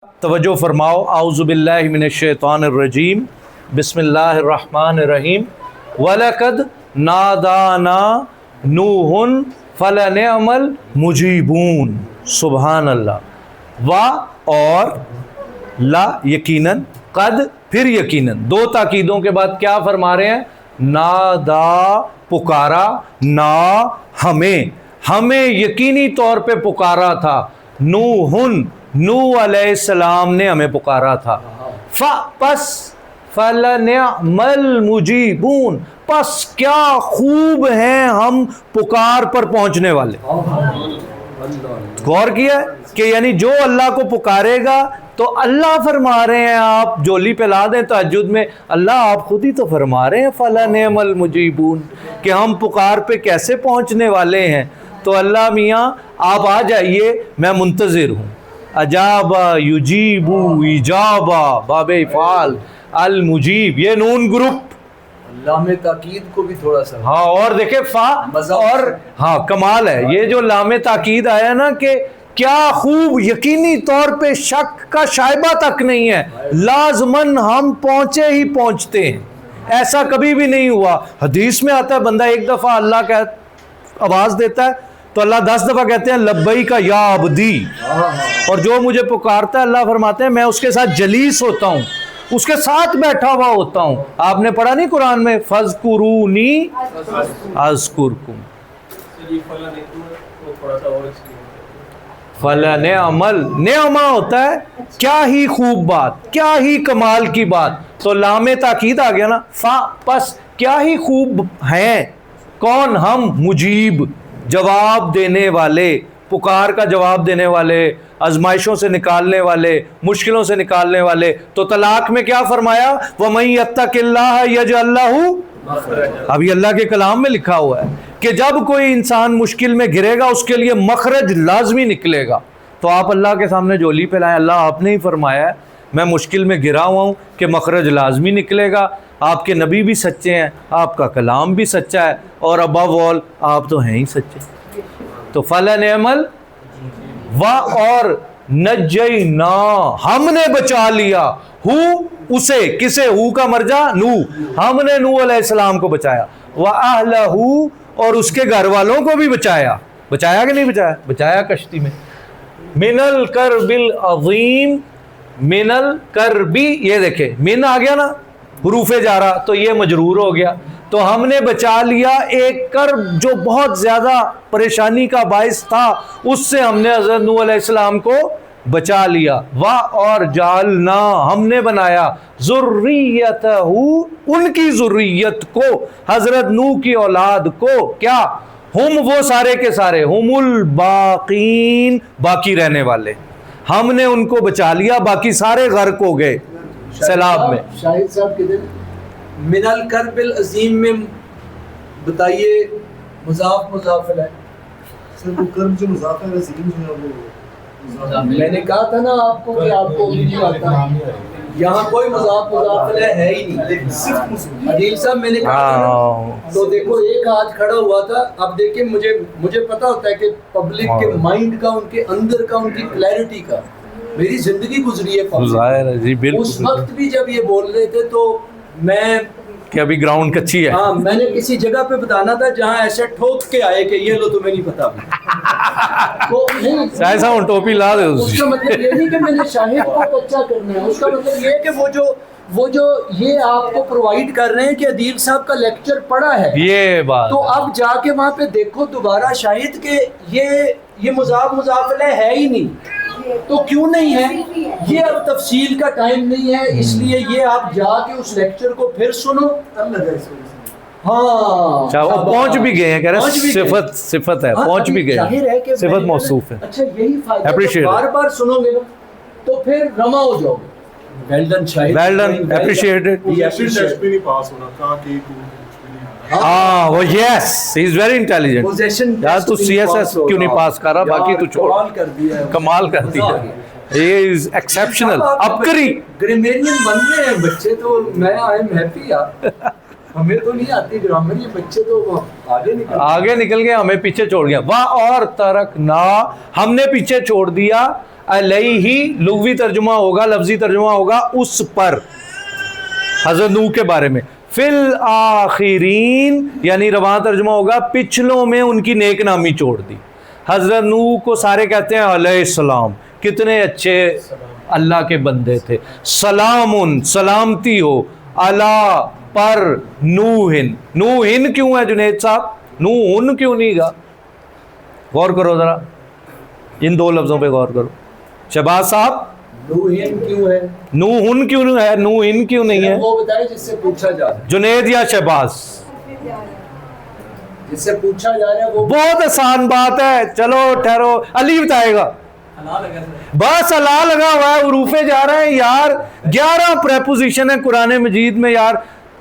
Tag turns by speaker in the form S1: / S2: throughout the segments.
S1: توجہ فرماؤ، اعوذ باللہ من الشیطان الرجیم، بسم اللہ الرحمن الرحیم۔ وَلَقَدْ نَادَانَا نُوحٌ فَلَنِعْمَ الْمُجِيبُونَ۔ سبحان اللہ۔ و اور لا یقیناً، قد پھر یقیناً، دو تاکیدوں کے بعد کیا فرما رہے ہیں؟ نادا پکارا، نا ہمیں یقینی طور پہ پکارا تھا، نوحٌ نوح علیہ السلام نے ہمیں پکارا تھا، پس فَلَنِعْمَ الْمُجِيبُونَ، پس کیا خوب ہیں ہم پکار پر پہنچنے والے۔ غور کیا کہ یعنی جو اللہ کو پکارے گا تو اللہ فرما رہے ہیں، آپ جولی پلا دیں تہجد میں، اللہ آپ خود ہی تو فرما رہے ہیں فَلَنِعْمَ الْمُجِيبُونَ کہ ہم پکار پہ کیسے پہنچنے والے ہیں۔ تو اللہ میاں آپ آ جائیے، میں منتظر ہوں۔ اجابا یجیبو ایجابا، باب افعال، المجیب، یہ نون گروپ،
S2: لام تاکید کو بھی تھوڑا سا
S1: ہاں، اور دیکھیں فا اور ہاں کمال ہے یہ جو لام تاکید آیا نا کہ کیا خوب، یقینی طور پہ شک کا شائبہ تک نہیں ہے، لازماً ہم پہنچے ہی پہنچتے ہیں، ایسا کبھی بھی نہیں ہوا۔ حدیث میں آتا ہے بندہ ایک دفعہ اللہ کا آواز دیتا ہے تو اللہ 10 دفعہ کہتے ہیں لبیک یا عبدی، اور جو مجھے پکارتا ہے اللہ فرماتے ہیں میں اس کے ساتھ جلیس ہوتا ہوں، اس کے ساتھ بیٹھا ہوا ہوتا ہوں۔ آپ نے پڑھا نہیں قرآن میں فَاذْكُرُونِی أَذْكُرْكُمْ، فَلَنِعْمَ نعمہ ہوتا ہے کیا ہی خوب بات، کیا ہی کمال کی بات، تو لام تاکید آ گیا نا، پس کیا ہی خوب ہیں کون ہم، مجیب، جواب دینے والے، پکار کا جواب دینے والے، آزمائشوں سے نکالنے والے، مشکلوں سے نکالنے والے۔ تو طلاق میں کیا فرمایا؟ وَمَن يَتَّقِ اللَّهَ يَجْعَل لَّهُ، اب یہ اللہ کے کلام میں لکھا ہوا ہے کہ جب کوئی انسان مشکل میں گرے گا اس کے لیے مخرج لازمی نکلے گا۔ تو آپ اللہ کے سامنے جولی پہ لائیں، اللہ آپ نے ہی فرمایا ہے میں مشکل میں گرا ہوا ہوں کہ مخرج لازمی نکلے گا۔ آپ کے نبی بھی سچے ہیں، آپ کا کلام بھی سچا ہے، اور ابو آل آپ تو ہیں ہی سچے۔ تو فَلَنِعْمَ و اور نجینا، ہم نے بچا لیا، ہو اسے، کسے، ہو کا مرجع نوح، ہم نے نوح علیہ السلام کو بچایا، وَأَهْلَهُ اور اس کے گھر والوں کو بھی بچایا کہ نہیں بچایا؟ بچایا کشتی میں۔ من الکرب العظیم، من الکربی، یہ دیکھیں من آ گیا نا حروف جارہ تو یہ مجرور ہو گیا، تو ہم نے بچا لیا ایک کرب جو بہت زیادہ پریشانی کا باعث تھا، اس سے ہم نے حضرت نوح علیہ السلام کو بچا لیا۔ اور جعلنا ہم نے بنایا، ذریتہ ان کی ذریت کو، حضرت نوح کی اولاد کو، کیا ہم وہ سارے کے سارے، ہم الباقین باقی رہنے والے، ہم نے ان کو بچا لیا، باقی سارے غرق ہو گئے سیلاب میں۔
S2: شاہد صاحب کدھر من الکرب العظیم میں بتائیے مضاف مضاف ہے،
S3: سر وہ کرب جو مضاف ہے عظیم جو ہے وہ
S2: میں نے کہا تھا نا آپ کو کہ آپ کو نہیں آتا، یہاں کوئی مضاف مضاف ہے ہی نہیں، صرف عدیل صاحب میں نے کہا تو دیکھو ایک ہاتھ کھڑا ہوا تھا۔ اب دیکھیں مجھے پتا ہوتا ہے کہ پبلک کے مائنڈ کا، ان کے اندر کا، ان کی کلیئرٹی کا، میری زندگی گزری ہے پبلک، اس وقت بھی جب یہ بول رہے تھے تو میں
S1: کہ ابھی گراؤنڈ کچی ہے،
S2: ہاں میں نے کسی جگہ پہ بتانا تھا جہاں ایسے ٹھوک کے آئے کہ یہ لو تمہیں نہیں پتا، تو
S1: شاہد صاحب ٹوپی لا دے،
S2: اس کا مطلب یہ نہیں کہ میں نے شاہد کو کچا کرنا ہے، اس کا مطلب یہ کہ وہ جو یہ آپ کو پرووائڈ کر رہے ہیں کہ عدیل صاحب کا لیکچر پڑھا ہے،
S1: یہ بات
S2: تو اب جا کے وہاں پہ دیکھو دوبارہ شاہد کہ یہ مضاف مضاف الیہ ہے ہی نہیں، تو کیوں نہیں ہے؟ یہ اب تفصیل کا ٹائم نہیں ہے، اس لیے یہ آپ جا کے اس لیکچر کو پھر سنو۔ ہاں
S1: اچھا وہ پہنچ بھی گئے ہیں، کہہ رہے ہیں صفت ہے، پہنچ بھی گئے، صفت موصوف ہے۔
S2: اچھا یہی فائدہ، بار بار سنو گے نا تو پھر رما ہو جاؤ گے۔ ویل ڈن شاہد،
S1: ویل ڈن، اپریشیٹڈ۔
S3: ٹیسٹ بھی نہیں پاس ہونا، کہاں کی
S1: ہاں وہ یس ہی از ویری انٹیلیجنٹ، یار تو سی ایس ایس کیوں نہیں پاس کر رہا، باقی تو چھوڑ، کمال کر دیا، یہ از ایکسیپشنل، عبقری،
S2: گریمرین بن رہے ہیں بچے، تو میں آئی ایم ہیپی یار۔ ہمیں تو نہیں آتی گرامر, یہ بچے تو
S1: آگے نکل گئے, ہمیں پیچھے چھوڑ گیا. واہ اور ترکنا, ہم نے پیچھے چھوڑ دیا, علیہ لغوی ترجمہ ہوگا, لفظی ترجمہ ہوگا اس پر, حضرت نوح کے بارے میں. فی الآخرین یعنی رواں ترجمہ ہوگا پچھلوں میں ان کی نیک نامی چھوڑ دی. حضرت نوح کو سارے کہتے ہیں علیہ السلام, کتنے اچھے اللہ کے بندے تھے. سلام سلامتی ہو, اللہ پر نوحن. نوحن کیوں ہے جنید صاحب, نوحن کیوں نہیں گا؟ غور کرو ذرا, ان دو لفظوں پہ غور کرو. شہباز صاحب
S2: نوحن کیوں ہے,
S1: نوحن کیوں ہے, نوحن کیوں نہیں ہے؟
S2: وہ بتائے جس سے پوچھا جا رہا ہے,
S1: جنید یا شہباز؟
S2: جس سے پوچھا جا رہا ہے وہ
S1: بہت آسان بات ہے, چلو ٹھہرو, علی بتائے گا. بس اللہ لگا ہوا ہے, حروفے جا رہے ہیں یار, 11 پریپوزیشن ہے قرآن مجید میں یار.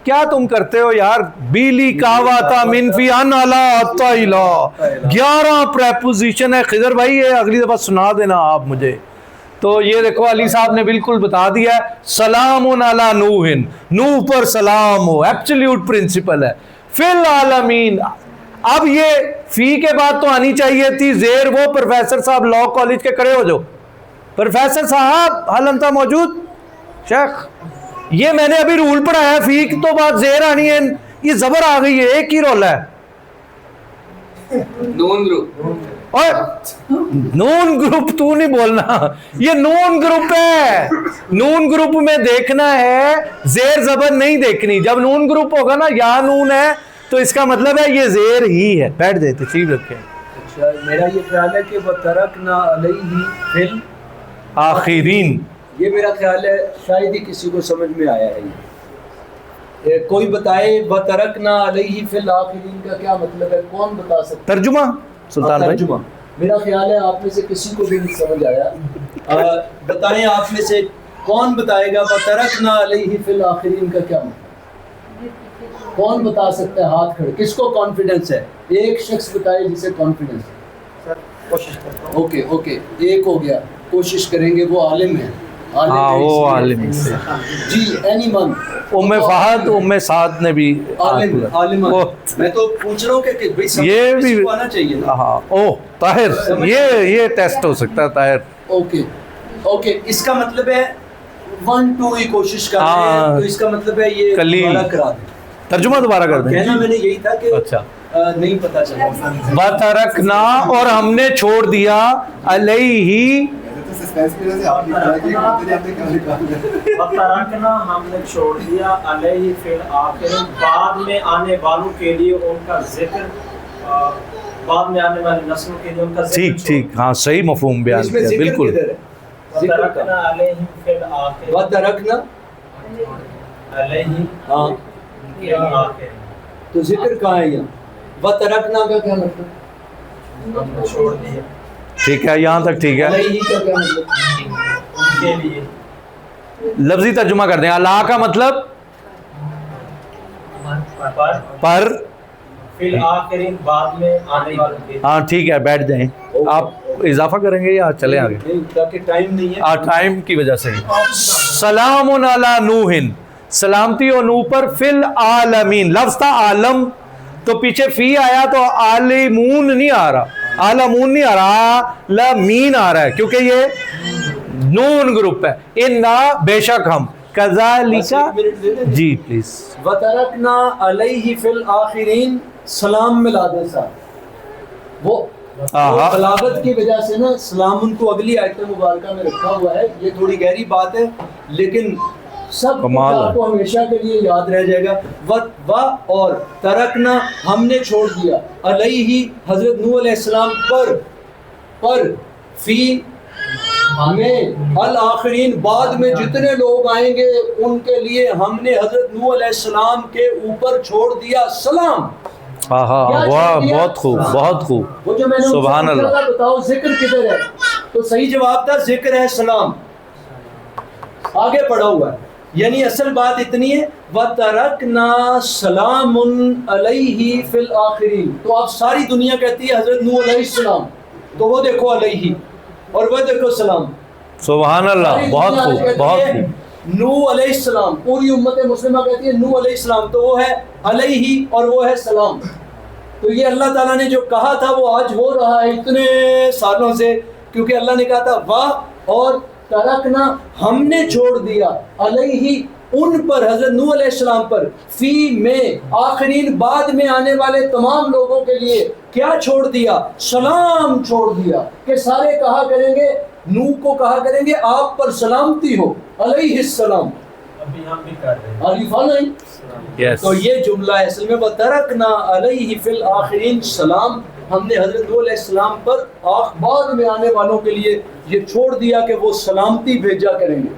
S1: کیا تم کرتے ہو یار؟ بیلی کاواتا منفی ان علا اتائلا, 11 پریپوزیشن ہے. خضر بھائی یہ اگلی دفعہ سنا دینا آپ مجھے. تو یہ دیکھو علی صاحب نے بالکل بتا دیا ہے, سلام علی نوح, نوح پر سلام ہو, ایبسلیوٹ پرنسپل ہے. فی العالمین, اب یہ فی کے بعد تو آنی چاہیے تھی زیر. وہ پروفیسر صاحب لا کالج کے کھڑے ہو جو, پروفیسر صاحب حل انتا موجود؟ شیخ یہ میں نے ابھی رول پڑھایا ہے, فی تو بعد زیر آنی ہے, یہ زبر آ گئی ہے, ایک ہی رول ہے.
S2: نون گروپ,
S1: اور نون گروپ تو نہیں بولنا, یہ نون گروپ ہے. نون گروپ میں دیکھنا ہے, زیر زبر نہیں دیکھنی. جب نون گروپ ہوگا نا, یا نون ہے تو اس کا مطلب ہے یہ زیر ہی ہے. بیٹھ دے, تشریف رکھیں.
S2: اچھا میرا یہ خیال ہے کہ وَتَرَكْنَا عَلَيْهِ فِي
S1: آخرین,
S2: یہ میرا خیال ہے شاید ہی کسی کو سمجھ میں آیا ہے. یہ کوئی بتائے وَتَرَكْنَا عَلَيْهِ فِي الْآخِرِينَ کا کیا مطلب ہے؟ کون بتا سکتا ہے
S1: ترجمہ سلطان بھائی؟
S2: ترجمہ میرا خیال ہے آپ میں سے کسی کو بھی نہیں سمجھ آیا. بتائیں آپ میں سے کون بتائے گا وَتَرَكْنَا عَلَيْهِ فِي الْآخِرِينَ کا کیا مطلب؟ کون بتا سکتا ہے؟ ہاتھ کھڑے. کس کو کانفیڈنس ہے؟ ایک شخص بتائے جسے کانفیڈنس ہے. اوکے اوکے, ایک ہو گیا. کوشش کریں گے, وہ عالم ہے.
S1: ہاں وہ عالم
S2: جی, اینی ون.
S1: ام فہد, ام سعد نے بھی
S2: عالم. میں تو پوچھ رہا ہوں کہ
S1: یہ بھی
S2: آنا چاہیے.
S1: ہاں اوہ طاہر, یہ ٹیسٹ ہو سکتا ہے طاہر.
S2: اوکے اوکے, اس کا مطلب ہے 1 2 ہی کوشش کر رہے ہیں, تو اس کا مطلب ہے یہ دوبارہ کرا دیں.
S1: ترجمہ دوبارہ کر دیں.
S2: کہنا میں نے یہی تھا کہ
S1: اچھا
S2: نہیں پتا چلا.
S1: وَتَرَكْنَا, اور ہم نے چھوڑ دیا, علیہ
S4: وَتَرَكْنَا, ہم نے چھوڑ دیا, علیہ فی الآخرین, بعد میں آنے والوں کے لیے ان کا ذکر, بعد میں آنے والی نسلوں کے لیے ان کا ذکر.
S1: ٹھیک ٹھیک, ہاں صحیح مفہوم بیان کیا, بالکل.
S4: وَتَرَكْنَا عَلَيْهِمْ فِي الْآخِرِينَ,
S2: وَتَرَكْنَا
S4: علیہ
S2: ہاں,
S4: فی الآخرین,
S2: تو ذکر کہاں ہے یہاں؟ وَتَرَكْنَا کا کیا مطلب؟
S4: ہم نے چھوڑ دیا.
S1: ٹھیک ہے, یہاں تک ٹھیک ہے.
S2: علیہ کا کیا مطلب؟
S4: ان کے لیے
S1: لفظی ترجمہ کر دیں. اللہ کا مطلب پر,
S4: فی الآخرین, بعد میں آنے والوں کے لیے.
S1: ہاں ٹھیک ہے, بیٹھ جائیں. آپ اضافہ کریں گے یا چلیں آگے؟
S2: نہیں, تاکہ ٹائم نہیں ہے.
S1: ٹائم کی وجہ سے. سلام علی نوح, سلامتی ہو نوح پر, فی العالمین. لفظ تھا عالم, تو پیچھے فی آیا تو عالمون نہیں آ رہا, عالمون نہیں آ رہا, عالمین آ رہا ہے, کیونکہ یہ نون گروپ ہے. انا, بے شک ہم, کذالک, جی پلیز.
S2: وَتَرَكْنَا عَلَيْهِ فِي الْآخِرِينَ, سلام ملا دے ساتھ. وہ بلاغت کی وجہ سے نا سلام ان کو اگلی آیت مبارکہ میں رکھا ہوا ہے. یہ تھوڑی گہری بات ہے, لیکن سب آپ کو ہمیشہ کے لیے یاد رہ جائے گا. اور ترکنا, ہم نے چھوڑ دیا, علیہ حضرت نوح علیہ السلام پر, فی ہمیں, الآخرین, بعد میں جتنے لوگ آئیں گے ان کے لیے ہم نے حضرت نوح علیہ السلام کے اوپر چھوڑ دیا سلام.
S1: واہ, بہت خوب, بہت خوب,
S2: وہ جو میں نے
S1: سبحان اللہ.
S2: بتاؤ ذکر کدھر ہے؟ تو صحیح جواب تھا ذکر ہے سلام, آگے پڑھا ہوا ہے. یعنی اصل بات اتنی ہے, وَتَرَكْنَا سَلَامٌ عَلَيْهِ فِي الْآخِرِينَ. تو اب ساری دنیا کہتی ہے حضرت نوح علیہ السلام, تو وہ دیکھو علیہ, اور وہ دیکھو سلام.
S1: سبحان اللہ, بہت خوب, بہت خوب.
S2: नूह अलैहिस्सलाम, पूरी उम्मत मुस्लिमा कहती है नूह अलैहिस्सलाम, तो वो है अलैहि और वो है सलाम। तो ये अल्लाह ताला ने जो कहा था वो आज हो रहा है इतने सालों से, क्योंकि अल्लाह ने कहा था वाह और तरकना, हमने छोड़ दिया अलैहि उन पर, हजरत नूह अलैहिस्सलाम पर, फी में आखिरीन बाद में आने वाले तमाम लोगों के लिए क्या छोड़ दिया, सलाम छोड़ दिया, कि सारे कहा करेंगे, नूह को कहा करेंगे आप पर सलामती हो, अलैहिस्सलाम।
S4: अभी हम भी कर रहे हैं।
S2: आरिफा नहीं?
S1: Yes.
S2: तो ये जुमला है असल में, बतरकना अलैहि फिल आखिरीन सलाम, हमने हजरत नूह अलैहिस्सलाम पर बाद में आने वालों के लिए ये छोड़ दिया कि वो सलामती भेजा करेंगे।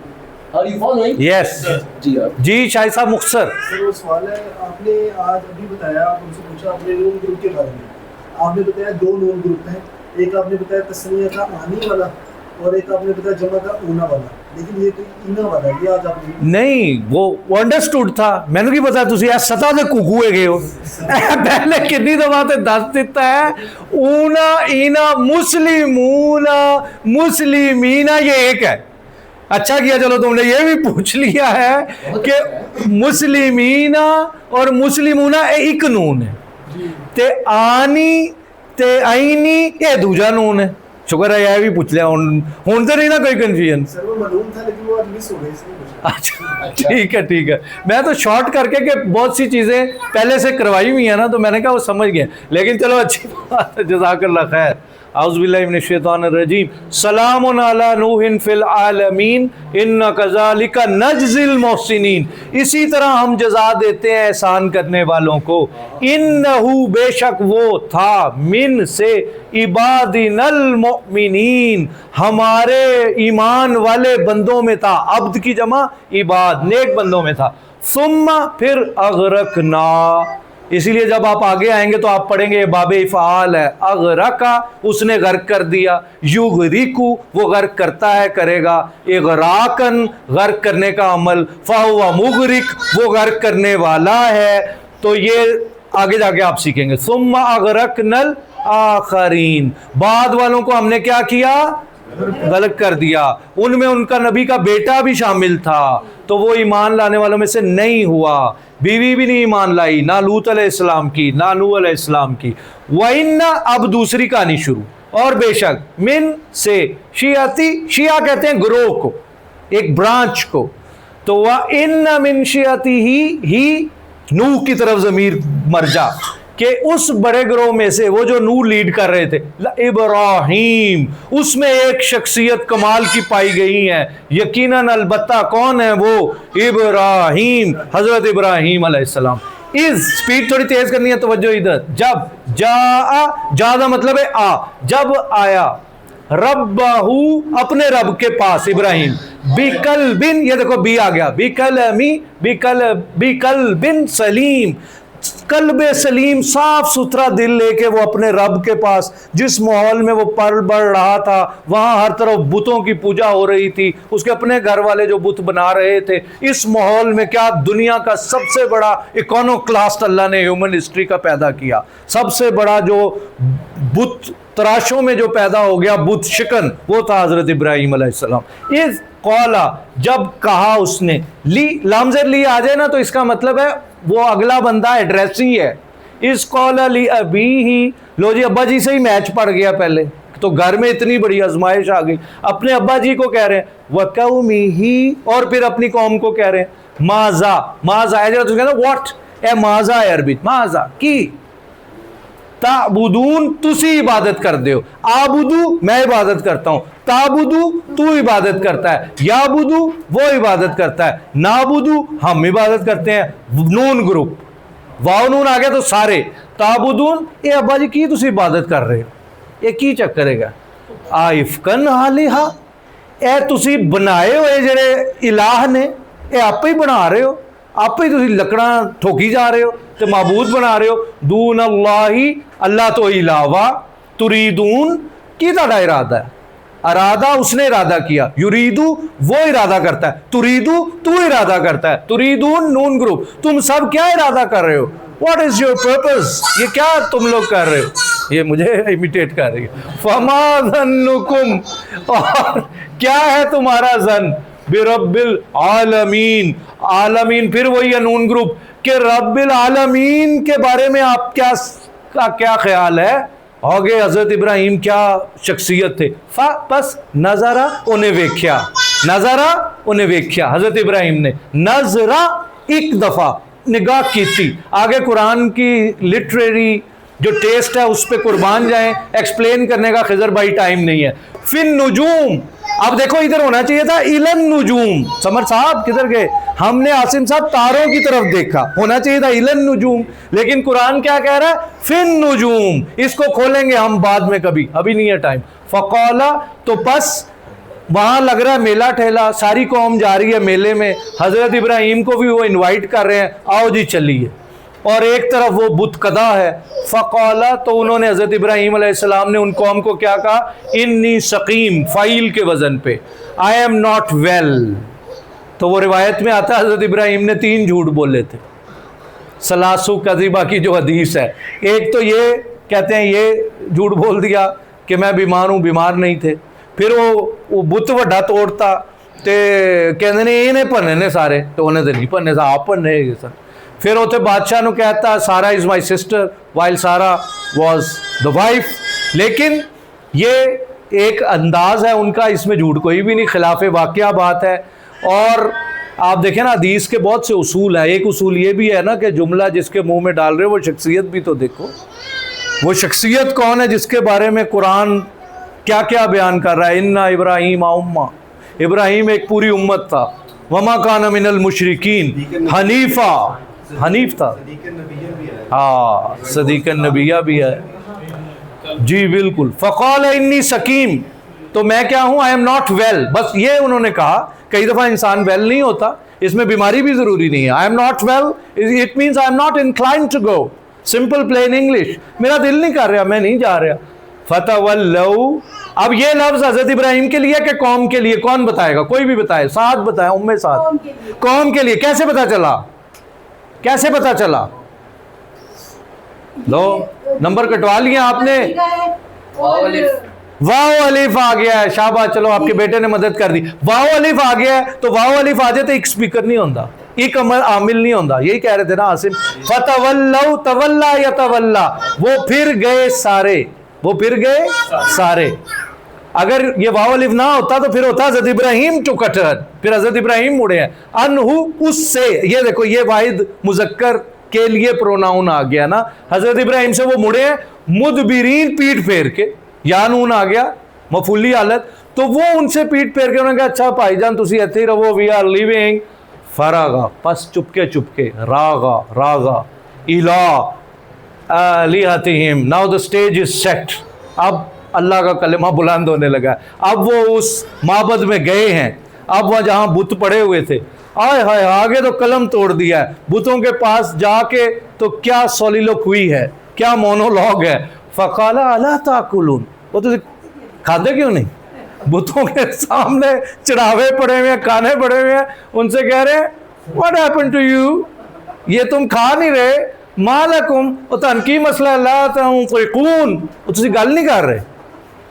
S2: आरिफा नहीं?
S1: यस
S2: जी हाँ।
S1: जी शाहिद साहब मुख्तसर।
S3: सर वो सवाल है, आपने आज अभी बताया, आप उनसे पूछा आपने नून ग्रुप के बारे में, आपने बताया 2 नून ग्रुप हैं, एक आपने बताया तस्नीया का आनी वाला और एक आपने बताया जमा का ऊना वाला, लेकिन ये तो ईना वाला, ये आज आपने
S1: नहीं वो अंडरस्टूड था, मैंने की पता तुसी ऐ सता दे कुकुए गए हो पहले कितनी दफा ते दस दिता है ऊना ईना मुस्लिमूना मुस्लिमीना ये एक है। अच्छा किया चलो तुमने ये भी पूछ लिया है कि मुस्लिमीना और मुस्लिमूना एक नून है, ते आनी ते आईनी ये दूजा नून है। शुक्र है यह भी पूछ लिया, हुन तो नहीं ना कोई कंफ्यूजन।
S3: सर वो मालूम था लेकिन वो आज मिस हो गई, इसलिए पूछा।
S1: अच्छा ठीक है ठीक है, मैं तो शॉर्ट करके कि बहुत सी चीज़ें पहले से करवाई हुई हैं ना, तो मैंने कहा वो समझ गए, लेकिन चलो अच्छी बात है, जज़ाकल्लाह खैर। औज़ुबिल्लाहि मिनश्शैतानिर्रजीम। सलामुन अला नूहिन फिल आलमीन इन्ना कज़ालिका नज्ज़िल मुहसिनीन। इसी तरह हम जज़ा देते हैं एहसान करने वालों को। इन्नहु बेशक वो था, मिन से इबादिनल मुमिनीन, हमारे ईमान वाले बंदों में था। अब्द की जमा इबाद, नेक बंदों में था। सुम्मा फिर अगरकना, इसीलिए जब आप आगे आएंगे तो आप पढ़ेंगे बाबे इफ़ाल है। अगरका उसने गर्क कर दिया, युगरिकु वो गर्क करता है करेगा, इगराकन गर्क करने का अमल, फाहुवा मुगरिक वो गर्क करने वाला है। तो ये आगे जाके आप सीखेंगे। सुम्मा अगरकनल आखरीन, बाद वालों को हमने क्या किया, गलत कर दिया। उनमें उनका नबी का बेटा भी शामिल था, तो वो ईमान लाने वालों में से नहीं हुआ। बीवी भी नहीं ईमान लाई, ना लूत अलैहिस्सलाम की ना नूह अलैहिस्सलाम की। वइन्ना, अब दूसरी कहानी शुरू। और बेशक मिन से शियाती, शिया कहते हैं ग्रोह को, एक ब्रांच को। तो वह इन्ना मिन शियाती ही नूह की तरफ ज़मीर मरजा कि उस बड़े ग्रोह में से वो जो नूह लीड कर रहे थे, इब्राहीम, उसमें एक शख्सियत कमाल की पाई गई है। यकीनन अलबत्ता कौन है वो, इब्राहीम, हजरत इब्राहीम अलैहिस्सलाम। इस स्पीड थोड़ी तेज करनी है, तवज्जो इधर। जब जा मतलब है आ, जब आया रब्बाहू अपने रब के पास, इब्राहीम बिकल बिन, ये देखो बी आ गया, बिकल बिन सलीम, कल्ब सलीम, साफ सुथरा दिल लेके वो अपने रब के पास, जिस माहौल में वो पल बढ़ रहा था, वहाँ हर तरफ बुतों की पूजा हो रही थी, उसके अपने घर वाले जो बुत बना रहे थे, इस माहौल में क्या दुनिया का सबसे बड़ा इकोनोक्लास्ट अल्लाह ने ह्यूमन हिस्ट्री का पैदा किया। सबसे बड़ा जो बुत तराशों में जो पैदा हो गया, बुत शिकन, वो था हजरत इब्राहीम अलैहिस्सलाम। इस कौला, जब कहा उसने, ली लामज़र ली आ जाए ना तो इसका मतलब है वो अगला बंदा एड्रेस ही है। इस कौला ली अभी ही, लो जी अब्बा जी से ही मैच पड़ गया पहले तो, घर में इतनी बड़ी आजमाइश आ गई। अपने अब्बा जी को कह रहे हैं वकौमी ही, और फिर अपनी कौम को कह रहे हैं माजा, माजा है जरा, तो कहना व्हाट ए माजा है अरबी, माजा की ताबुदून, तुसी इबादत कर दे हो, आबुदू मैं इबादत करता हूं, ताबुदू तू इबादत करता है, याबुदू वो इबादत करता है, नाबुदू हम इबादत करते हैं। नून ग्रुप, वाव नून आ गया तो सारे, ताबुदून ये अब्बा जी की तुसी इबादत कर रहे हो, ये की चक्कर है आइफकन हालिहा, ए तुसी बनाए हुए जेड़े इलाह ने, ये आप ही बना रहे हो, आप ही तुसी लकड़ा ठोकी जा रहे हो ते माबूद बना रहे हो। दून अल्लाही, अल्लाह तो इलावा, तुरीदून की ताड़ा इरादा है, अरादा उसने इरादा किया, युरीदू वो इरादा करता है, तुरीदू तू इरादा करता है, तुरीदून नून ग्रुप, तुम सब क्या इरादा कर रहे हो, व्हाट इज योर पर्पस, ये क्या तुम लोग कर रहे हो, ये मुझे इमिटेट कर रही है। फमा ज़न्नुकुम, और क्या है तुम्हारा जन, बिरब्बिल आलमीन, आलमीन फिर वही नून ग्रुप कि रब्बिल आलमीन के बारे में आप क्या ख्याल है? हो गए हजरत इब्राहिम क्या शख्सियत थे। बस नजरा उन्हें वेख्या, नजरा उन्हें वेख्या, हजरत इब्राहिम ने नजरा एक दफा निगाह की थी। आगे कुरान की लिटरेरी जो टेस्ट है उस पे कुर्बान जाएं, एक्सप्लेन करने का खिजर भाई टाइम नहीं है। फिन नुजूम, अब देखो इधर होना चाहिए था इलन नुजूम, समर साहब किधर गए? हमने आसिम साहब तारों की तरफ देखा, होना चाहिए था इलन नुजूम, लेकिन कुरान क्या कह रहा है? फिन नुजूम। इसको खोलेंगे हम बाद में कभी, अभी नहीं है टाइम। फकौला, तो बस वहां लग रहा है मेला ठेला, सारी कौम जा रही है मेले में, हजरत इब्राहिम को भी वो इनवाइट कर रहे हैं, आओ जी चलिए, और एक तरफ वो बुत कदा है। फ़क़ाला, तो उन्होंने हज़रत इब्राहीम अलैहिस्सलाम ने उन कौम को क्या कहा? इन्नी सकीम, फ़ाइल के वज़न पे, आई एम नॉट वेल। तो वो रिवायत में आता है हज़रत इब्राहीम ने 3 झूठ बोले थे, सलासु कज़िबा की जो हदीस है। एक तो ये कहते हैं ये झूठ बोल दिया कि मैं बीमार हूँ, बीमार नहीं थे। फिर वो बुत वड्डा तोड़ता ते कहते ने इन्हें भन्ने ने सारे, तो उन्हें तो नहीं भन्ने, आप भन्ने सर। फिर उसे बादशाह ने कहता सारा इज़ माई सिस्टर वाइल सारा वॉज द वाइफ। लेकिन ये एक अंदाज है उनका, इसमें झूठ कोई भी नहीं, खिलाफ वाक़या बात है। और आप देखें ना हदीस के बहुत से उसूल हैं, एक उसूल ये भी है ना कि जुमला जिसके मुंह में डाल रहे हो वो शख्सियत भी तो देखो, वो शख्सियत कौन है जिसके बारे में कुरान क्या क्या बयान कर रहा है। इन्ना इब्राहीम उम्मा, इब्राहीम एक पूरी उम्मत था, वमा कान मिनल मुशरिकीन, हनीफा, हनीफ था। हाँ, सदीकन नबिया भी है जी, बिल्कुल। फ़क़ाल इन्नी सकीम, तो मैं क्या हूँ? आई एम नॉट वेल, बस ये उन्होंने कहा। कई दफ़ा इंसान वेल नहीं होता, इसमें बीमारी भी ज़रूरी नहीं है। I am not well, it means I am not inclined to go, simple plain English, मेरा दिल नहीं कर रहा, मैं नहीं जा रहा। फ़तवल्लौ, अब ये लफ्ज़ हज़रत इब्राहीम के लिए कि कौम के लिए? कौन बताएगा? कोई भी बताए, साथ बताए, उम्मे साथ। कौम के लिए कैसे पता चला? कैसे पता चला? लो नंबर कटवा लिया आपने, वाओ अलिफ आ गया है, शाबाश, चलो आपके बेटे ने मदद कर दी। वाओ अलिफ आ गया है, तो वाओ अलिफ आ जाए तो एक स्पीकर नहीं होता, एक अमल आमिल नहीं होता, यही कह रहे थे ना आसिम। फतवल्लौ, तवल्ला या तवल्ला, वो फिर गए सारे, वो फिर गए सारे। अगर ये वाओ अलिफ ना होता तो फिर होता हज़रत इब्राहीम टू कटर, फिर हज़रत इब्राहीम मुड़े हैं, अनहु, उससे। ये देखो ये वाहिद मुज़क्कर के लिए प्रोनाउन आ गया ना, हज़रत इब्राहीम से वो मुड़े हैं, मुदबिरीन, पीठ फेर के, या नून आ गया मफूली हालत, तो वो उनसे पीठ फेर के उन्होंने कहा अच्छा भाईजान तुसी इत्थे ही रहो, वी आर लिविंग फरागा, बस चुपके चुपके, रागा रागा इला आलिहतिहिम, now the stage is set. अब अल्लाह का कलमा बुलंद होने लगा, अब वो उस माबद में गए हैं, अब वह जहाँ बुत पड़े हुए थे, आए हाय आगे तो कलम तोड़ दिया है, बुतों के पास जाके तो क्या सोलिलोक्वी है, क्या मोनोलॉग है। फ़क़ाला अला ताकुलून, वो तो खाते क्यों नहीं? बुतों के सामने चढ़ावे पड़े हुए हैं, खाने पड़े हुए हैं, उनसे कह रहे हैं व्हाट हैपेंड टू यू, ये तुम खा नहीं रहे, मालकुम, वो तनकी मसला ला तंक़ून, वो तुसी गल नहीं कर रहे,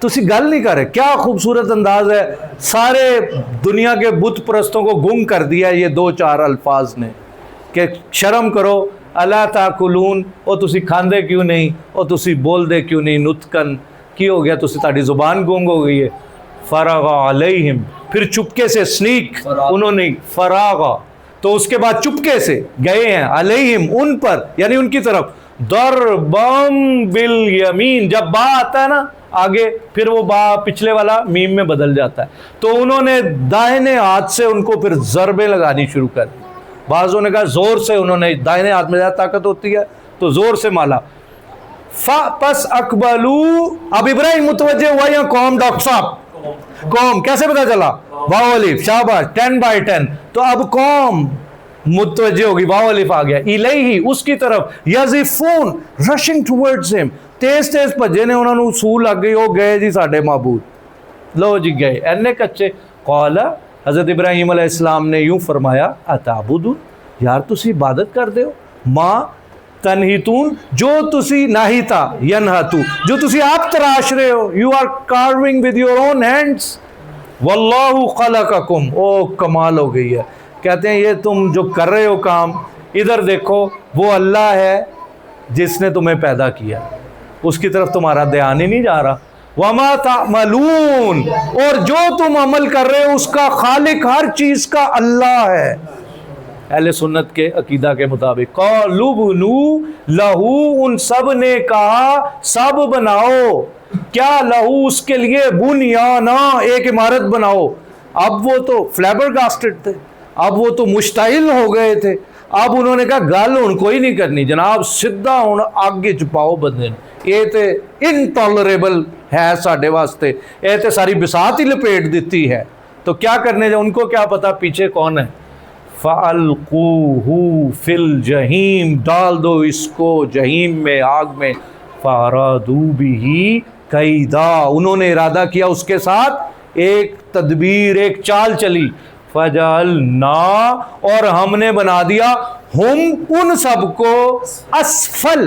S1: तुसी गल नहीं कर रहे। क्या खूबसूरत अंदाज है, सारे दुनिया के बुत परस्तों को गुम कर दिया ये 2-4 अल्फाज ने कि शर्म करो, अला ताकुलून, ओ तुसी खांदे क्यों नहीं, ओ तुसी बोल दे क्यों नहीं, नुतकन की हो गया, तुसी ताड़ी जुबान गुंग हो गई है। फरागा अलैहिम, फिर चुपके से स्नीक उन्होंने, फरागा, तो उसके बाद चुपके से गए हैं, अलैहिम, उन पर, यानी उनकी तरफ, दरबम बिल यमीन, जब बा आता है ना आगे, फिर वो बा पिछले वाला मीम में बदल जाता है, तो उन्होंने दाहिने हाथ से उनको फिर ज़रबे लगानी शुरू कर दी। बाज़ों ने कहा जोर से, उन्होंने दाहिने हाथ में ज़्यादा ताकत होती है तो जोर से माला। पस अकबलू, अब इब्राहिम मुतवज्जे हुआ या कौम, डॉक्टर साहब कौम कैसे पता चला? वाओ अलिफ, शाबाश, 10/10, तो अब कौम मुतवज्जे होगी, वाओ अलिफ आ गया, इलैही, उसकी तरफ, यज़िफून, रशिंग टुवर्ड्स हिम, तेज तेज भज्जे ने, उन्होंने उसूल लग गई, वो गए जी साडे माबूद, लो जी गए एने कच्चे। कौला, हज़रत इब्राहीम अलैहिस्सलाम ने यूँ फरमाया, अताबुदून, यार तुसी इबादत कर दे हो, माँ तनहितून, जो तुसी नाहिता, यनहतू, जो तुसी आप तराश रहे हो, you are carving with your own hands, वल्लाहु खलक़कुम, ओ कमाल हो गई है। कहते हैं ये तुम जो कर रहे हो काम, इधर देखो वो अल्लाह है जिसने तुम्हें पैदा किया, उसकी तरफ तुम्हारा ध्यान ही नहीं जा रहा। वमा तामलून, और जो तुम अमल कर रहे हो उसका खालिक हर चीज का अल्लाह है। अहले सुन्नत के अकीदा के मुताबिक क़ालू बुनू लहू, उन सब ने कहा सब बनाओ, क्या लहू उसके लिए, बुनियाना एक इमारत बनाओ। अब वो तो फ्लैबरगास्टेड थे, अब वो तो मुश्ताइल हो गए थे। अब उन्होंने कहा गल हुण कोई नहीं करनी जनाब, सीधा हुण आगे च पाओ बंदे ने, ये तो इनटॉलरेबल है साडे वास्ते, ये तो सारी बिसात ही लपेट देती है। तो क्या करने जाए, उनको क्या पता पीछे कौन है। फ़अल्क़ूहू फ़िल जहीम, डाल दो इसको जहीम में, आग में। फ़अरादू बिही कैदा, उन्होंने इरादा किया उसके साथ एक तदबीर, एक चाल चली। फजअलना, और हमने बना दिया हम उन सबको असफल,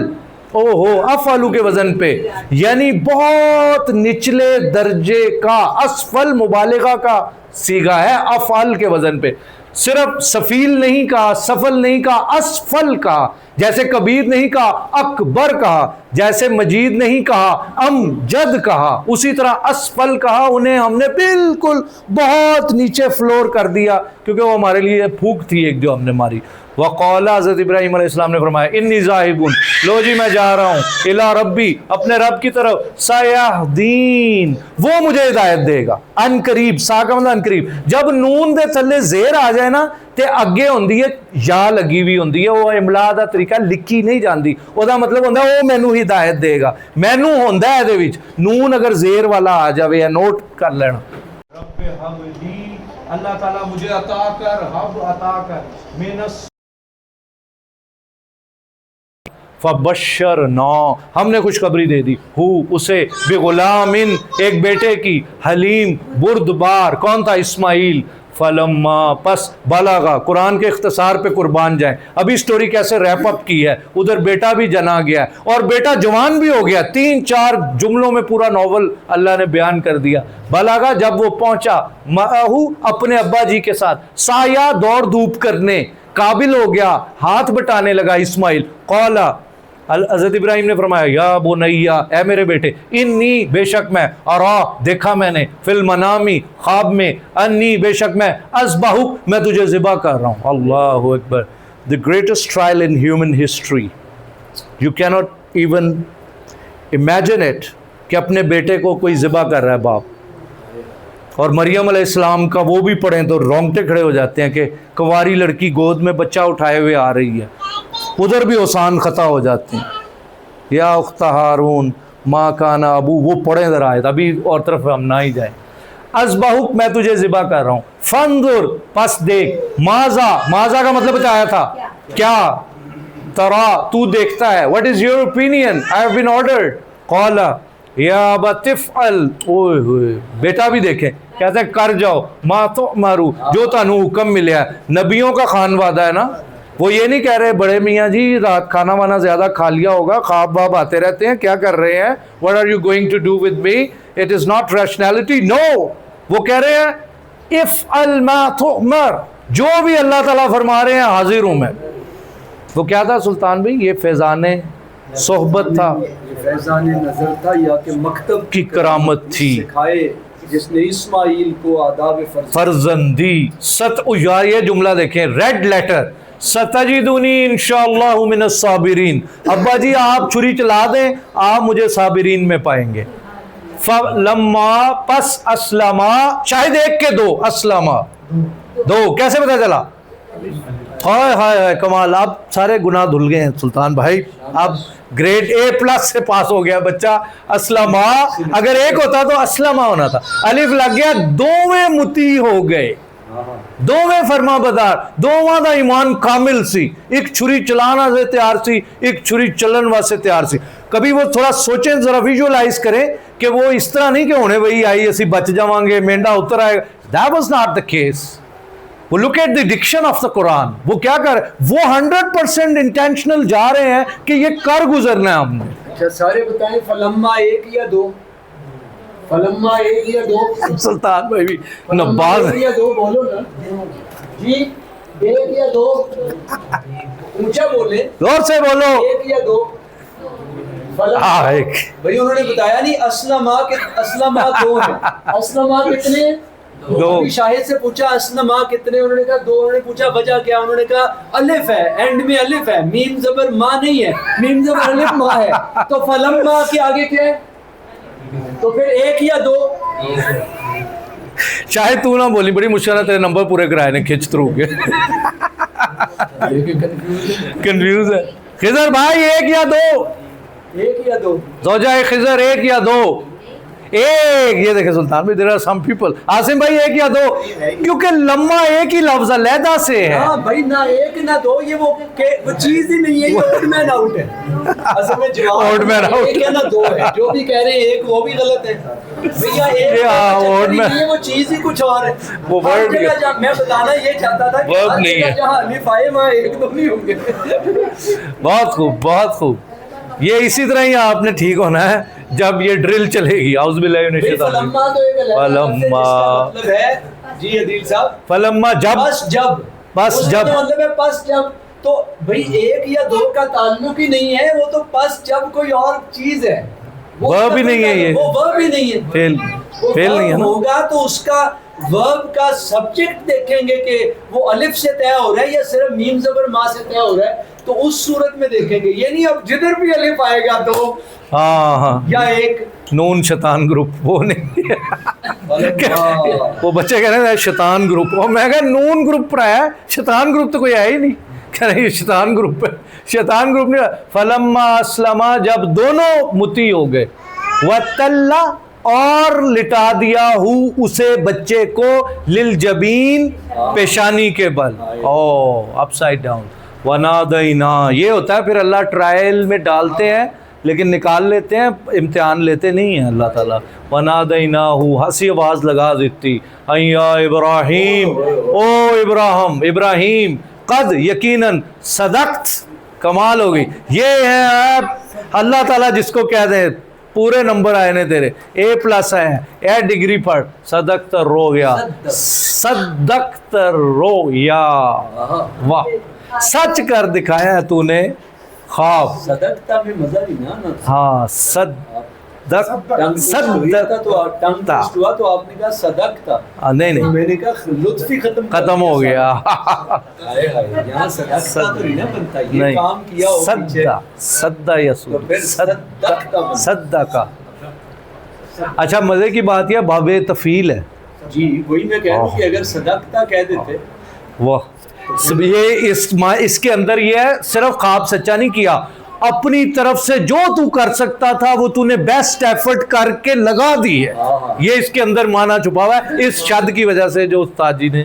S1: ओहो अफलू के वजन पे, यानी बहुत निचले दर्जे का। असफल मुबालिगा का सीगा है, अफल के वजन पे। सिर्फ सफील नहीं कहा, सफल नहीं कहा, असफल कहा। जैसे कबीर नहीं कहा, अकबर कहा। जैसे मजीद नहीं कहा, अमजद कहा। उसी तरह असफल कहा, उन्हें हमने बिल्कुल बहुत नीचे फ्लोर कर दिया, क्योंकि वो हमारे लिए फूक थी एक जो हमने मारी। वक़ाला, हज़रत इब्राहीम अलैहिस्सलाम ने फरमाया, इन्नी ज़ाहिबुन, लो जी मैं जा रहा हूँ, इला रब्बी, अपने रब की तरफ, सयहदीन, वो मुझे हिदायत देगा। अनकरीब, सा का मतलब अनकरीब। जब नून दे थल्ले ज़ेर आ जाए ना, ते अगे होंदी है या लगी हुई होंदी है, वो इमला दा तरीका लिखी नहीं जाती, ओदा मतलब होंदा वो मैनू हिदायत देगा। मैनू होंदा है इहदे विच, नून अगर ज़ेर वाला आ जावे, या नोट कर लेना, रब्बे हबली, अल्लाह ताला मुझे अता कर, हब अता कर, मिनस फबशरना, हमने खुशखबरी दे दी, हु उसे, बेगुलामिन, एक बेटे की, हलीम, बुर्दबार, कौन था, इस्माइल। फलम्मा, पस बलागा, कुरान के इख्तिसार पे कुर्बान जाए। अभी स्टोरी कैसे रैप अप की है, उधर बेटा भी जना गया और बेटा जवान भी हो गया। 3-4 जुमलों में पूरा नॉवल अल्लाह ने बयान कर दिया। बलागा, जब वो पहुंचा, माहू, अपने अब्बा जी के साथ, साया, दौड़ धूप करने काबिल हो गया, हाथ बटाने लगा इस्माइल। कौला, हज़रत इब्राहीम ने फरमाया, या बुनैया, ए मेरे बेटे, इन्नी, बेशक मैं, अरा, देखा मैंने, फिल मनामी, ख्वाब में, अन्नी, बेशक मैं, अज़बाहु, मैं तुझे ज़िबा कर रहा हूँ। अल्लाहु Akbar, the greatest trial in human history. You cannot even imagine it कि अपने बेटे को कोई ज़िबा कर रहा है बाप। और मरियम अलैहिस्सलाम का वो भी पढ़ें तो रोंगटे खड़े हो जाते हैं कि कुंवारी लड़की गोद में बच्चा उठाए हुए आ रही है, उधर भी ओसान खता हो जाते हैं। या उख्ता हारून माँ काना अबू, वो पढ़े ज़रा आयत, अभी और तरफ हम ना ही जाए। अज़बाहुक, मैं तुझे ज़िबा कर रहा हूँ। फंदुर, पस देख। माजा, माजा का मतलब बताया था क्या, तरा, तू देखता है। What is your opinion, I have been ordered. कौला या बतिफ़अल, ओए होए, बेटा भी देखे, कहते हैं कर जाओ, माँ तो मारू, जो तानू हुक्म मिले। नबियों का खान वादा है ना, वो ये नहीं कह रहे बड़े मियाँ जी रात खाना वाना ज़्यादा खा लिया होगा, ख्वाब वाब आते रहते हैं, क्या कर रहे हैं, what are you going to do with me, it is not rationality, no. वो कह रहे हैं इफ़अल मा तुअमर, जो भी अल्लाह ताला फरमा रहे हैं हाजिर हूँ मैं। वो क्या था सुल्तान भाई, ये फैज़ाने सोहबत था,
S2: फैज़ान नज़र था, या कि मकतब
S1: की करामत थी,
S2: सिखाए जिसने इस्माइल को आदाब
S1: फर्जंदी। सत, यार ये जुमला देखें, रेड लेटर, सतजिदुनी इंशाअल्लाहु मिनस साबिरीन। अब्बा जी आप छुरी चला दें, आप मुझे साबिरीन में पाएंगे। फलम्मा, पस अस्लमा, शायद एक के दो, अस्लमा दो, कैसे पता चला, हाय हाय हाय कमाल। अब सारे गुनाह धुल गए हैं सुल्तान भाई, अब ग्रेड A+ से पास हो गया बच्चा। अस्लमा, अगर एक होता तो अस्लमा होना था, अलिफ लग गया, दोवें मुती हो गए, दोवें फरमा बदार, दोवां दा ईमान कामिल सी। एक छुरी चलाना से तैयार सी, एक छुरी चलन वास्ते तैयार सी। कभी वो थोड़ा सोचें, जरा विजुअलाइज करें कि वो इस तरह नहीं कि हुणे वही आई असी बच जावांगे, मेंढा उतर आएगा, that was not the case. वो look at the diction of the Quran, वो क्या कर, वो 100% इंटेंशनल जा रहे हैं कि ये कर गुजरना है हमने।
S2: अच्छा सारे बताएं, फलम्मा एक या दो, फलम्मा एक या दो,
S1: सुल्तान भाई भी
S2: फलम्मा
S1: नब्बाज
S2: एक या दो बोलो ना जी, एक या दो, ऊंचा बोले,
S1: जोर से बोलो।
S2: एक या दो।
S1: हाँ एक
S2: भाई उन्होंने बताया नहीं असलमा दो है, असलमा कितने?
S1: दो।
S2: अभी शाहिद से पूछा असलमा कितने, उन्होंने कहा दो। उन्होंने पूछा वजह क्या, उन्होंने कहा अलिफ है, एंड में अलिफ है, मीम जबर माँ नहीं है, मीम जबर अलिफ माँ है, तो फलम्मा के आगे क्या है? तो फिर एक या दो।
S1: शायद तू ना बोली, बड़ी मुश्किल है तेरे नंबर पूरे कराए ने खिंच थ्रू के। कंफ्यूज है। खिजर भाई एक या दो?
S2: एक या दो।
S1: जोजाए खिजर एक या दो? एक। ये देखे सुल्तान भाई, there are some people. Asim भाई एक या दो? क्योंकि लम्मा एक ही लफ्ज अलहदा से है।
S2: हाँ भाई, ना एक ना दो, ये वो चीज ही नहीं है, ये ओड मैन आउट है। असल में जवाब
S1: Odd man out।
S2: एक है ना दो है, जो भी कह रहे हैं एक, वो भी गलत है भैया। एक
S1: हाँ,
S2: चक्कर
S1: odd
S2: ही
S1: man।
S2: नहीं है, वो चीज ही कुछ और है।
S1: वो
S2: हर
S1: word
S2: जगह
S1: नहीं है।
S2: मैं बताना ये चाहता था कि
S1: Verb
S2: हर
S1: नहीं
S2: जगह
S1: है।
S2: जहाँ अलिफ आए वहाँ एक दो नहीं होंगे।
S1: बहुत खूब, बहुत खूब। ये इसी तरह ही आपने ठीक होना है जब ये ड्रिल चलेगी। आउज़ बिल्लाहि मिनश शैतानिर रजीम।
S2: फलम्मा तो एक अलग लफ्ज़ है, जिसका मतलब है जी अदील साहब,
S1: फलम्मा जब,
S2: बस जब,
S1: बस
S2: उसका
S1: जब।
S2: मतलब है बस जब। तो भाई एक या दो का ताल्लुक ही नहीं है, वो तो बस जब कोई और चीज है,
S1: वर्ब ही नहीं है ये।
S2: वो वर्ब ही नहीं है।
S1: फेल
S2: वो
S1: फेल नहीं है
S2: verb
S1: ना।
S2: होगा तो उसका वर्ब का सब्जेक्ट देखेंगे कि वो अलिफ से तय हो रहा है या सिर्फ मीम जबर मा से तय हो रहा है, तो उस सूरत में देखेंगे। ये नहीं अब जिधर भी अलिफ आएगा तो
S1: हाँ हाँ,
S2: या एक
S1: नून शैतान ग्रुप वो नहीं। वो बच्चे कह रहे हैं शैतान ग्रुप, और मैं कहा नून ग्रुप पर है, शैतान ग्रुप तो कोई है ही नहीं। कह रहे शैतान ग्रुप है, शैतान ग्रुप नहीं। फलम्मा अस्लमा जब दोनों मुती हो गए, वतल्ला और लिटा दिया हूँ उसे बच्चे को, लिल जबीन पेशानी के बल, ओ अपसाइड डाउन, वनादैना। ये होता है फिर अल्लाह ट्रायल में डालते हैं लेकिन निकाल लेते हैं, इम्तिहान लेते नहीं हैं अल्लाह ताला। वनादैना हूँ, हंसी आवाज़ लगा देती, अय्या इब्राहिम, ओ इब्राहिम, इब्राहिम कद यकीनन सदक्त, कमाल हो गई। ये है अल्लाह ताला जिसको कह दे पूरे नंबर आए ने तेरे, A+ आए हैं, ए डिग्री पढ़, सदक्त रो गया, सदक्त रो या, वाह सच कर दिखाया है तूने ख्वाब।
S2: सदकता में मजा नहीं ना।
S1: हाँ सदक
S2: सदकता तो टंग ट्विस्ट हुआ तो आपने कहा सदकता,
S1: नहीं नहीं
S2: मैंने कहा लुत्फ ही
S1: खत्म हो गया।
S2: हाय हाय, यहाँ सदकता तो नहीं ना बनता, ये
S1: नहीं,
S2: काम किया हो पीछे।
S1: सद्दा सद्दा
S2: तो
S1: यसूद,
S2: फिर सदकता बनता।
S1: सद्दा का। अच्छा मजे की बात यह बाबे तफील है।
S2: जी वही मैं कह रहा हूँ कि अगर सदकता कह देते,
S1: वाह, ये इसके अंदर ये है, सिर्फ ख्वाब सच्चा नहीं किया, अपनी तरफ से जो तू कर सकता था वो तूने बेस्ट एफर्ट करके लगा दी है। ये इसके अंदर माना छुपा हुआ है इस शब्द की वजह से जो उस्ताद जी ने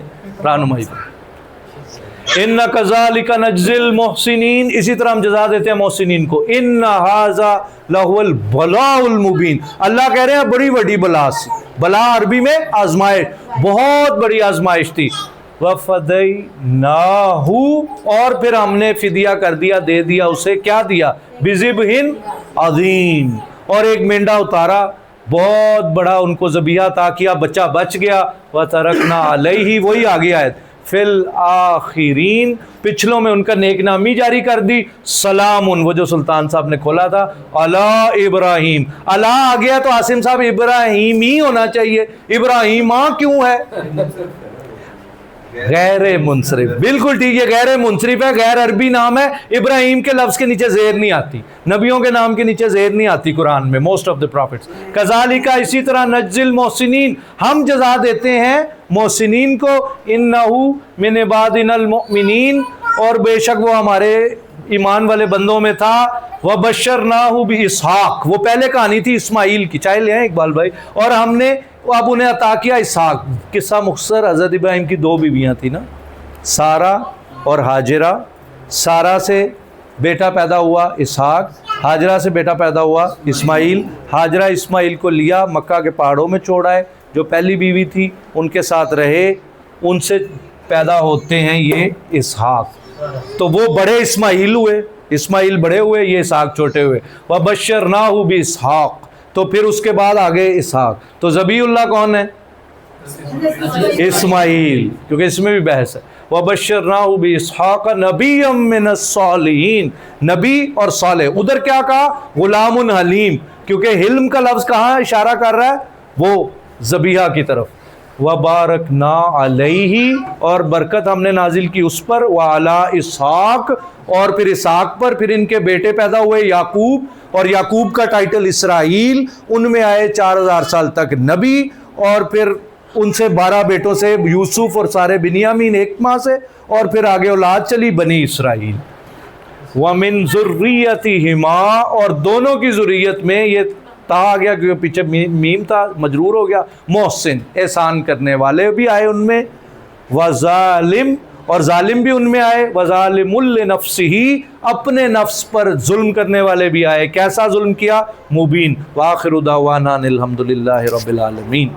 S1: रहनुमाई की। इन्ना कज़ालिका नज्जिल मोहसिनीन, इसी तरह हम जज़ा देते हैं मोहसिनीन को। इन्ना हाज़ा लहुल बलाउल मुबीन, अल्लाह कह रहे हैं बड़ी बड़ी बला सी, बला अरबी में आजमाइश, बहुत बड़ी आजमाइश थी। वफ़दैनाहु, और फिर हमने फिदिया कर दिया, दे दिया उसे, क्या दिया? बिज़िबहिन अज़ीम, और एक मेंढा उतारा बहुत बड़ा, उनको ज़बिया अता किया, बच्चा बच गया। व तरकना अलैहि, वही आगे आयत, फिल आखिरीन, पिछलों में उनका नेक नामी जारी कर दी। सलामुन, वो जो सुल्तान साहब ने खोला था, अला इब्राहिम, अला आ गया तो आसिम साहब इब्राहिम ही होना चाहिए, इब्राहिमा क्यों है? गैर मुनसरिफ, बिल्कुल ठीक है, गैर मुनसरिफ है, गैर अरबी नाम है। इब्राहिम के लफ्ज़ के नीचे ज़ेर नहीं आती, नबियों के नाम के नीचे ज़ेर नहीं आती कुरान में, मोस्ट ऑफ द प्रॉफिट्स। कज़ालिका, इसी तरह नज्जिल मोहसिनीन, हम जज़ा देते हैं मोहसिनीन को। इन्नहु मिन इबादिनल मुमिनीन, और बेशक वो हमारे ईमान वाले बंदों में था। वह बशरनाहु बि इसहाक, वो पहले कहानी थी इस्माइल की, चाहे ले इकबाल भाई, और हमने अब उन्हें अता किया इसहाक। किस्सा मुख्तसर, हज़रत इब्राहिम की दो बीवियाँ थी ना, सारा और हाजिरा। सारा से बेटा पैदा हुआ इसहाक, हाजिरा से बेटा पैदा हुआ इस्माइल। हाजिरा इस्माइल को लिया, मक्का के पहाड़ों में छोड़ाए, जो पहली बीवी थी उनके साथ रहे, उनसे पैदा होते हैं ये इसहाक। तो वो बड़े इस्माइल हुए, इस्माइल बड़े हुए, ये इसहाक छोटे हुए। वह बशरनाहु बि इसहाक, تو پھر اس کے بعد آگے اسحاق. تو ذبیح اللہ کون ہے؟ اسماعیل، کیونکہ اس میں بھی بحث ہے. وَبَشَّرْنَاهُ بِإِسْحَاقَ نَبِيًّا مِّنَ الصَّالِحِينَ، نبی اور صالح. ادھر کیا کہا؟ غلام حلیم، کیونکہ حلم کا لفظ کہاں اشارہ کر رہا ہے؟ وہ ذبیحہ کی طرف. وَبَارَكْنَا عَلَيْهِ، اور برکت ہم نے نازل کی اس پر. وَعَلَىٰ اسحاق، اور پھر اسحاق پر. پھر ان کے بیٹے پیدا ہوئے یعقوب، اور یعقوب کا ٹائٹل اسرائیل. ان میں آئے 4000 سال تک نبی، اور پھر ان سے 12 بیٹوں سے یوسف اور سارے بنیامین ایک ماں سے، اور پھر آگے اولاد چلی بنی اسرائیل. وَمِن ذُرِّيَّتِهِمَا، اور دونوں کی ذریت میں، یہ تا آ گیا کیونکہ پیچھے میم تھا مجرور ہو گیا. محسن، احسان کرنے والے بھی آئے ان میں. وظالم، اور ظالم بھی ان میں آئے. وظالم لنفسہ، اپنے نفس پر ظلم کرنے والے بھی آئے. کیسا ظلم کیا؟ مبین. وآخر دعوانا الحمدللہ رب العالمین.